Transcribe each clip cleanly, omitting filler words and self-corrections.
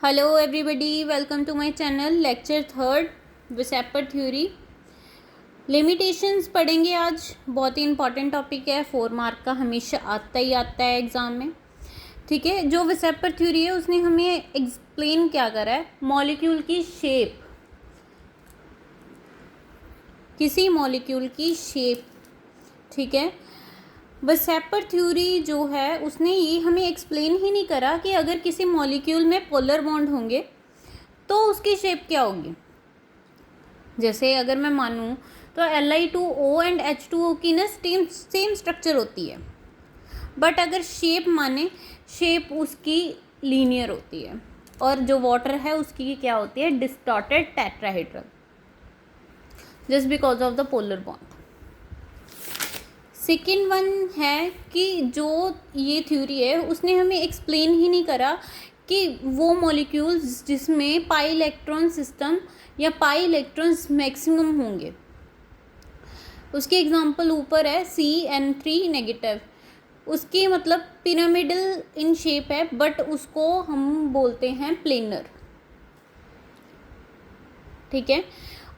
Hello everybody, welcome to my channel. Lecture third, VSEPR theory. Limitations पढ़ेंगे आज। बहुत ही important topic है, 4 mark का हमेशा आता है एग्ज़ाम में। ठीक है, जो विसेपर थ्योरी है उसने हमें एक्सप्लेन क्या करा है, मॉलिक्यूल की शेप, किसी मॉलिक्यूल की शेप। ठीक है, विसेपर थ्योरी जो है उसने ये हमें एक्सप्लेन ही नहीं करा कि अगर किसी मॉलिक्यूल में पोलर बॉन्ड होंगे तो उसकी शेप क्या होगी। जैसे अगर मैं मानूँ तो Li2O एंड H2O की ना सेम स्ट्रक्चर होती है, बट अगर शेप माने, शेप उसकी लीनियर होती है, और जो वाटर है उसकी क्या होती है, distorted tetrahedral, just because of the polar bond. Second one है कि जो ये थ्योरी है उसने हमें एक्सप्लेन ही नहीं करा कि वो मॉलिक्यूल्स जिसमें पाई इलेक्ट्रॉन सिस्टम या पाई इलेक्ट्रॉन्स मैक्सिमम होंगे, उसकी एग्जांपल ऊपर है CN3 नेगेटिव। उसकी मतलब पिरामिडल इन शेप है, बट उसको हम बोलते हैं प्लेनर। ठीक है,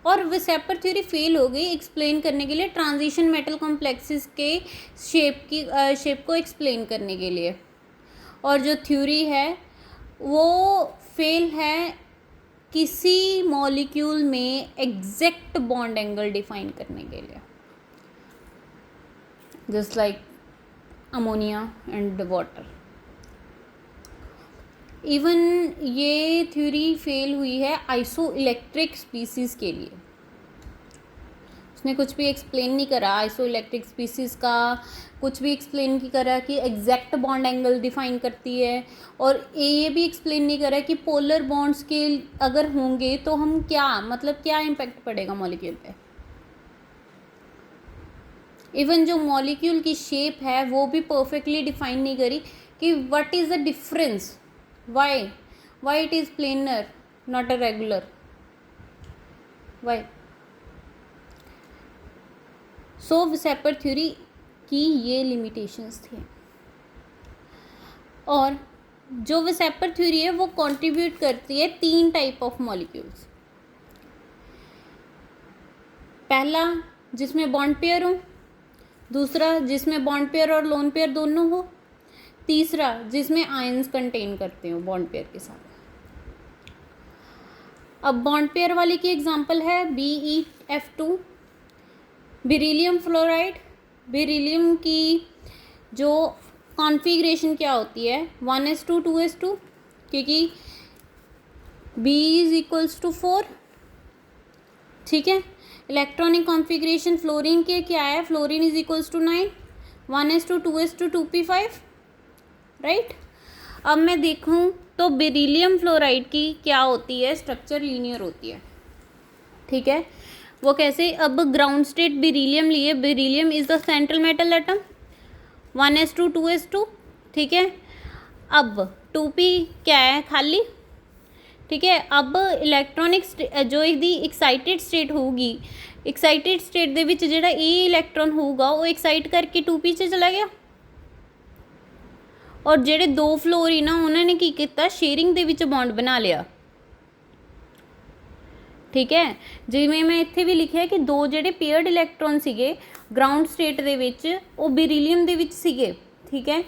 और विसेपर थ्योरी फेल हो गई एक्सप्लेन करने के लिए, ट्रांजिशन मेटल कॉम्प्लेक्सेस के शेप को एक्सप्लेन करने के लिए। और जो थ्योरी है वो फेल है किसी मॉलिक्यूल में एग्जैक्ट बॉन्ड एंगल डिफाइन करने के लिए, just like ammonia and water. Even ये थ्योरी फेल हुई है आइसो इलेक्ट्रिक स्पीसीज़ के लिए। उसने कुछ भी एक्सप्लेन नहीं करा आइसो इलेक्ट्रिक स्पीसीज़ का, कुछ भी एक्सप्लेन नहीं करा कि एग्जैक्ट बॉन्ड एंगल डिफाइन करती है, और ये भी एक्सप्लेन नहीं करा कि पोलर बॉन्ड्स के अगर होंगे तो हम क्या मतलब क्या इम्पैक्ट पड़ेगा मॉलिक्यूल पे। इवन जो मॉलिक्यूल की शेप है वो भी परफेक्टली डिफाइन नहीं करी कि what is the difference, why it is planar not a regular, why। So VSEPR theory की ये लिमिटेशंस थे। और जो विसेपर थ्योरी है वो कंट्रीब्यूट करती है 3 टाइप ऑफ मॉलिक्यूल्स। पहला जिसमें बॉन्ड पेयर हो, दूसरा जिसमें बॉन्ड पेयर और लोन पेयर दोनों हो, तीसरा जिसमें आयंस कंटेन करते हो बॉन्ड पेयर के साथ। अब बॉन्ड पेयर वाली की एग्जांपल है BeF2, बेरिलियम फ्लोराइड। बेरिलियम की जो कॉन्फ़िगरेशन क्या होती है, 1s2 2s2, क्योंकि B=4। ठीक है, इलेक्ट्रॉनिक कॉन्फ़िगरेशन फ्लोरीन के क्या है, fluorine =9, 1s2 2s2 2p5, right. अब मैं देखूं तो बेरिलियम फ्लोराइड की क्या होती है, स्ट्रक्चर लीनियर होती है। ठीक है, वो कैसे, अब ग्राउंड स्टेट बेरिलियम लिए, beryllium is the central metal atom, 1s2 2s2। ठीक है, अब 2p क्या है, खाली। ठीक है, अब इलेक्ट्रॉनिक जो यदि एक्साइटेड स्टेट होगी, एक्साइटेड स्टेट ਦੇ ਵਿੱਚ ਜਿਹੜਾ ਇਹ इलेक्ट्रॉन होगा वो एक्साइट करके 2p 'ਚ चला गया, और ਜਿਹੜੇ 2 फ्लोरीन ਉਹਨਾਂ ਨੇ ਕੀ ਕੀਤਾ, शेयरिंग ਦੇ ਵਿੱਚ बॉन्ड बना लिया। ठीक है, जिवें मैं इत्थे भी लिखिया कि 2 ਜਿਹੜੇ पेयर्ड इलेक्ट्रॉन ਸੀਗੇ ग्राउंड स्टेट ਦੇ ਵਿੱਚ ਉਹ बेरिलियम ਦੇ ਵਿੱਚ ਸੀਗੇ। ठीक है,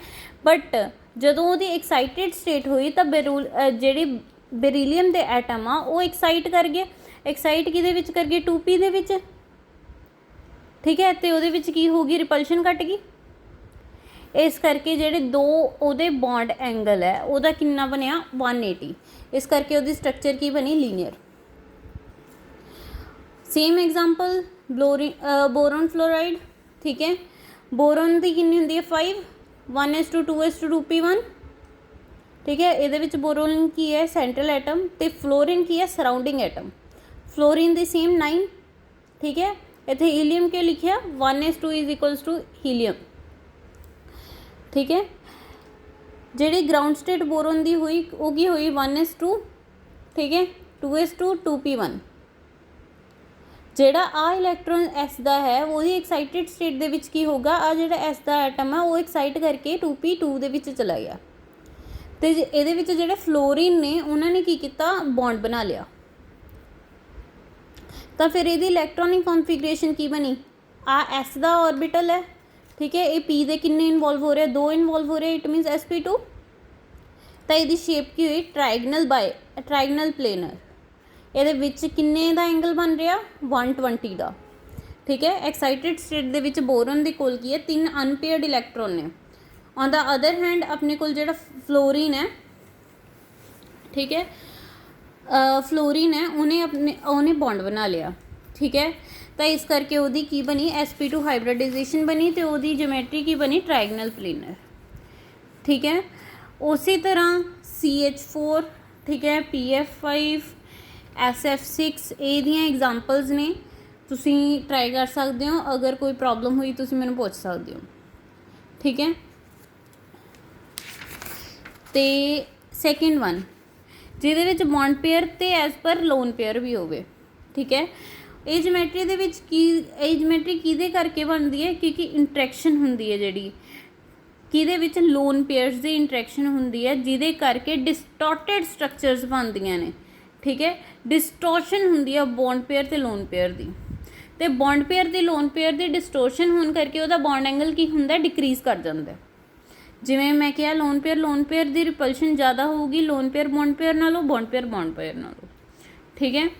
बट ਜਦੋਂ ਉਹਦੀ एक्साइटेड स्टेट हुई ਤਾਂ ਜਿਹੜੇ बेरिलियम ਦੇ ਐਟਮ ਆ ਉਹ एक्साइट कर गए। एक्साइट ਕਿਹਦੇ ਵਿੱਚ कर गए, 2p ਦੇ ਵਿੱਚ। ठीक है, ਤੇ ਉਹਦੇ ਵਿੱਚ ਕੀ ਹੋਗੀ, रिपल्शन घट गई। इस करके ਜਿਹੜੇ 2 ਉਹਦੇ बॉन्ड एंगल है ਉਹਦਾ ਕਿੰਨਾ ਬਣਿਆ, 180। इस करके ਉਹਦੀ स्ट्रक्चर की बनी, linear. Same example boron fluoride. ठीक है, बोरॉन की कितनी होंगी है, 5, 1s2 2s2 2p1। ठीक है, ये बोरोन की है सेंट्रल एटम, तो फ्लोरीन की है surrounding atom. Fluorine the same 9। ठीक है, इतने हीलियम क्यों लिखिया, 1s2 = हीलियम। ठीक है, जी ग्राउंड स्टेट बोरोन की हुई वो की हुई 1s2। ठीक है, 2s2 2p1। ਜਿਹੜਾ ਆ इलेक्ट्रॉन एस का है वो एक्साइटेड स्टेट ਦੇ ਵਿੱਚ ਕੀ ਹੋਗਾ, ਆ ਜਿਹੜਾ एस का एटम है वो एक्साइट करके 2p2 ਦੇ ਵਿੱਚ चला गया। तो ये जोड़े फ्लोरीन ने उन्होंने की किया बॉन्ड बना लिया। तो फिर ये इलैक्ट्रॉनिक कॉन्फिगरेशन की बनी, आ एस का ऑर्बिटल है, ठीक है, ये पी दे किन्ने इनवॉल्व हो रहे, 2 इनवॉल्व हो रहे, इट मीनस sp2। तो ये शेप की हुई ट्राइगनल ट्राइगनल प्लेनर, ये किन्ने का एंगल बन रहा 120 का, ठीक है। एक्साइटेड स्टेट दे विच बोरन दी कोल की है 3 अनपेयर्ड इलैक्ट्रॉन ने। ऑन द अदर हैंड अपने कोल जो फ्लोरीन है, ठीक है, फ्लोरीन है, उन्हें बॉन्ड बना लिया, ठीक है। तो इस करके उहदी की बनी sp2 हाइब्रिडाइजेशन बनी, तो उहदी ज्योमेट्री की बनी ट्राइगनल प्लेनर, ठीक है। उसी तरह CH4, ठीक है, PF5, SF6 ये दियां एग्जाम्पल्स ने, तुसी ट्राई कर सकते हो। अगर कोई प्रॉब्लम हुई तुसी मैनू पूछ सकते हो, ठीक है। तो सैकेंड वन जिहदे विच बॉन्ड पेयर ते एज पर लोन पेयर भी होवे, ठीक है। ये ज्योमेट्री दे विच की ज्योमेट्री किहदे करके बनती है, क्योंकि इंट्रैक्शन हुंदी है जिहड़ी किहदे विच लोन पेयर्स दी इंट्रैक्शन हुंदी है, जिहदे करके डिस्टॉर्टेड स्ट्रक्चर्स बनदियां ने, ठीक है। डिस्टोर्शन हुंदी है बॉन्ड पेयर ते लोन पेयर दी, ते बॉन्ड पेयर ते लोन पेयर दी डिस्टोर्शन होने करके उहदा बॉन्ड एंगल की हुंदा डिक्रीज़ कर जाता है। जिवें मैं कहा लोन पेयर दी रिपल्शन ज़्यादा होगी लोन पेयर नालों, बॉन्ड पेयर नालों, ठीक है।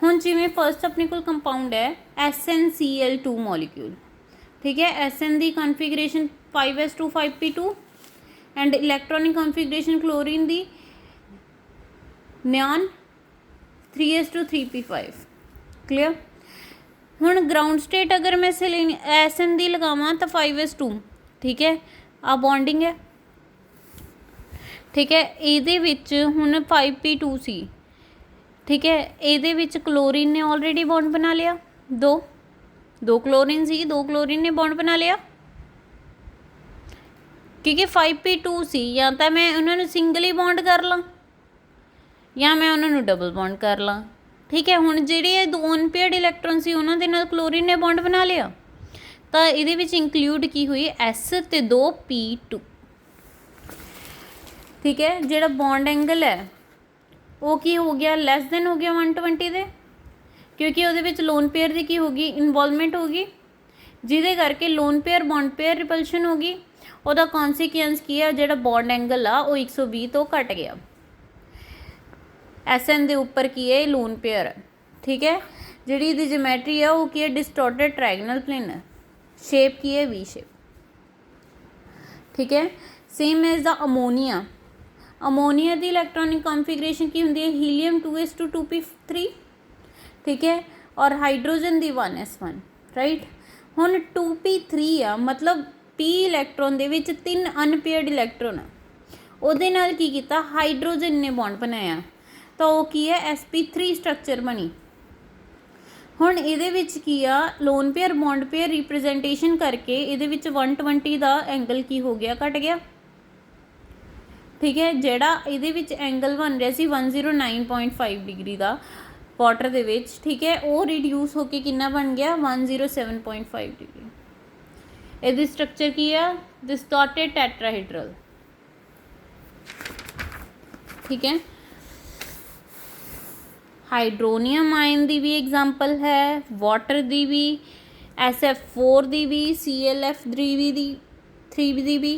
हुण जिवें फर्स्ट अपने कोल कंपाउंड है SnCl2 मॉलिक्यूल, ठीक है। Sn the configuration 5s2 5p2 and electronic configuration chlorine the neon 3s2 3p5, clear. हुण ग्राउंड स्टेट अगर मैं Sn दी लगावां तो 5s2, ठीक है, आ बॉन्डिंग है, ठीक है। इहदे विच हुण 5p2 सी, ठीक है, इहदे विच क्लोरीन ने ऑलरेडी बॉन्ड बना लिया, दो क्लोरीन सी, 2 क्लोरीन ने बॉन्ड बना लिया, क्योंकि 5p2 सी, या तो मैं उन्होंने सिंगल ही बॉन्ड कर ला या मैं उन्होंने डबल बॉन्ड कर ला, ठीक है। हुण जिहड़े 2 अनपेयर्ड इलैक्ट्रॉन सी उन्हां दे नाल क्लोरीन ने बॉन्ड बना लिया, तो इहदे विच इंक्लूड की हुई S ते 2p2, ठीक है। जिहड़ा बॉन्ड एंगल है वो की हो गया लैस दैन हो गया 120 दे, क्योंकि उहदे विच लोन पेयर की की होगी इनवॉल्वमेंट होगी, जिहदे करके loan pair bond pair repulsion होगी। उहदा कॉन्सिक्वेंस की है, जिहड़ा बॉन्ड एंगल आ वो 120 तो घट गया। Sn दे उपर की है लोन पेयर, ठीक है। जिहड़ी इहदी ज्योमेट्री है वो की है डिस्टॉर्टेड ट्राइगनल प्लेनर, शेप की है V शेप, ठीक है। सेम एज द अमोनीया की इलैक्ट्रॉनिक कॉन्फिगरेशन की होंगी है हीलियम 2s2 2p3, ठीक है, और हाइड्रोजन दी 1s1, राइट। हुण 2p3 आ, मतलब p इलैक्ट्रॉन दे विच 3 अनपेयर्ड इलैक्ट्रॉन है, उहदे नाल की कीता हाइड्रोजन ने बॉन्ड बनाया, तो वो की है sp3 स्ट्रक्चर बनी। हुण इहदे विच की आ lone pair bond pair representation करके इहदे विच 120 का एंगल की हो गया घट गया, ठीक है। जिहड़ा इहदे विच एंगल बन रहा सी 109.5 डिग्री का वाटर दे विच, ठीक है, वो रिड्यूस होके कितना बन गया 107.5 डिग्री। इहदी स्ट्रक्चर की है डिस्टॉर्टेड टेट्राहेड्रल, ठीक है। हाइड्रोनियम आयन की भी एग्जाम्पल है, वाटर की भी, SF4 की भी, ClF3 की भी,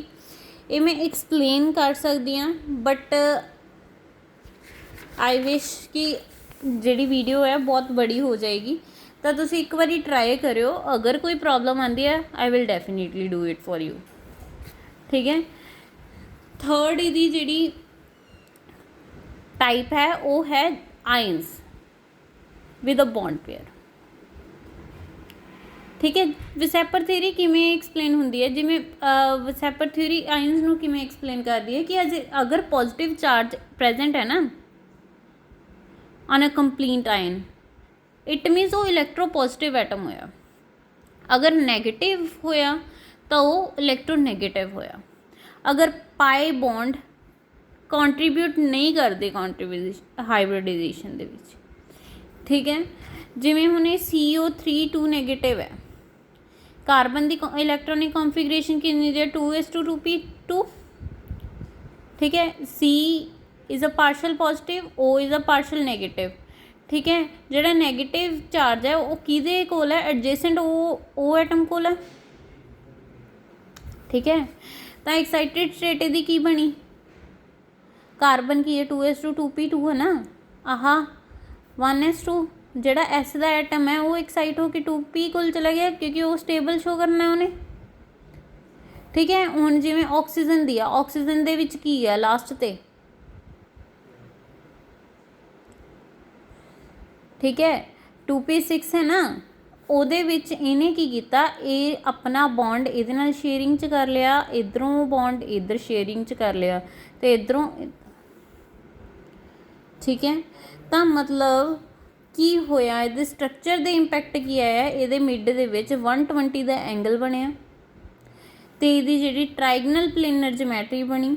ये मैं एक्सप्लेन कर सकती हाँ, बट आई विश कि जी वीडियो है बहुत बड़ी हो जाएगी, तो तुसी एक बार ट्राई करो। अगर कोई प्रॉब्लम आती है I will definitely do it for you, ठीक है। थर्ड इहदी जी टाइप है वो है ions with a bond pair, ठीक है। विसेपर थ्योरी किमें एक्सप्लेन होंदी है, जिमें विसेपर थ्योरी आयंस नूं किमें एक्सप्लेन करती है कि अगर पॉजिटिव चार्ज प्रेजेंट है ना on a complete ion, it मीनस वो इलैक्ट्रोपॉजिटिव एटम होया, अगर नैगेटिव होया तो वो इलैक्ट्रोनैगेटिव होया। अगर पाई बॉन्ड कॉन्ट्रीब्यूट नहीं करते हाइब्रिडाइजेशन दे विच, ठीक है। जिमें हुणे CO3 2 नैगेटिव है, कार्बन की इलैक्ट्रॉनिक कॉन्फिगरेशन कितनी है 2s2 2p2 ठीक है। C is a partial positive, O is a partial negative ठीक है। जिहड़ा नैगेटिव चार्ज है वो किहदे कोल है एडजेसेंट O एटम कोल है ठीक है। तो एक्साइटेड स्टेट इहदी की बनी कार्बन की है 2s2 2p2 है ना आहा 1s2 जिहड़ा S का एटम है वो एक्साइट होकर 2p कोल चला गया क्योंकि वो स्टेबल शो करना है उन्हें ठीक है। हुण जिवें ऑक्सीजन दी आ ऑक्सीजन दे विच की है लास्ट ते ठीक है 2p6 है ना ਉਹਦੇ ਵਿੱਚ ਇਹਨੇ ਕੀ ਕੀਤਾ ਇਹ ਆਪਣਾ ਬੌਂਡ ਇਹਦੇ ਨਾਲ ਸ਼ੇਅਰਿੰਗ 'ਚ ਕਰ ਲਿਆ ਇੱਧਰੋਂ ਬੌਂਡ ਇੱਧਰ ਸ਼ੇਅਰਿੰਗ 'ਚ ਕਰ ਲਿਆ ਤੇ ਇੱਧਰੋਂ ਠੀਕ ਹੈ। ਤਾਂ ਮਤਲਬ ਕੀ ਹੋਇਆ ਇਹਦੇ ਸਟਰਕਚਰ ਦੇ ਇੰਪੈਕਟ ਕੀ ਆਇਆ ਇਹਦੇ ਮਿਡ ਦੇ ਵਿੱਚ 120 ਦਾ ਐਂਗਲ ਬਣਿਆ ਤੇ ਇਹਦੀ ਜਿਹੜੀ ਟ੍ਰਾਇਗਨਲ ਪਲੇਨਰ ਜਿਓਮੈਟਰੀ ਬਣੀ।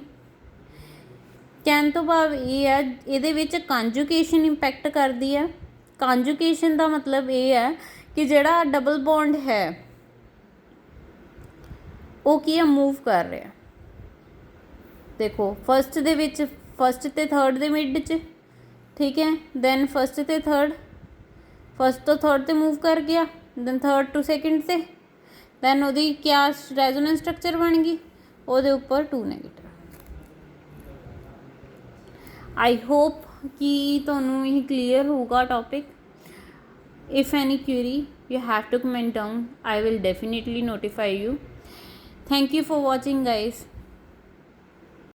ਕਹਿਣ ਤੋਂ ਭਾਵ ਇਹ ਆ ਇਹਦੇ ਵਿੱਚ ਕੰਜੂਗੇਸ਼ਨ ਇੰਪੈਕਟ ਕਰਦੀ ਆ। ਕੰਜੂਗੇਸ਼ਨ ਦਾ ਮਤਲਬ ਇਹ ਹੈ कि जिहड़ा डबल बॉन्ड है वो की है मूव कर रहा देखो फस्ट दे विच फस्ट ते थर्ड दे मिड च ठीक है दैन फस्ट ते थर्ड फस्ट तो थर्ड ते मूव कर गया दैन थर्ड टू सैकेंड से दैन वो क्या रेजोनेंस स्ट्रक्चर बन गई वो उपर 2 नेगेटिव। आई होप कि तुहानूं यह क्लीयर होगा topic. If any query you have to comment down, I will definitely notify you. Thank you for watching guys.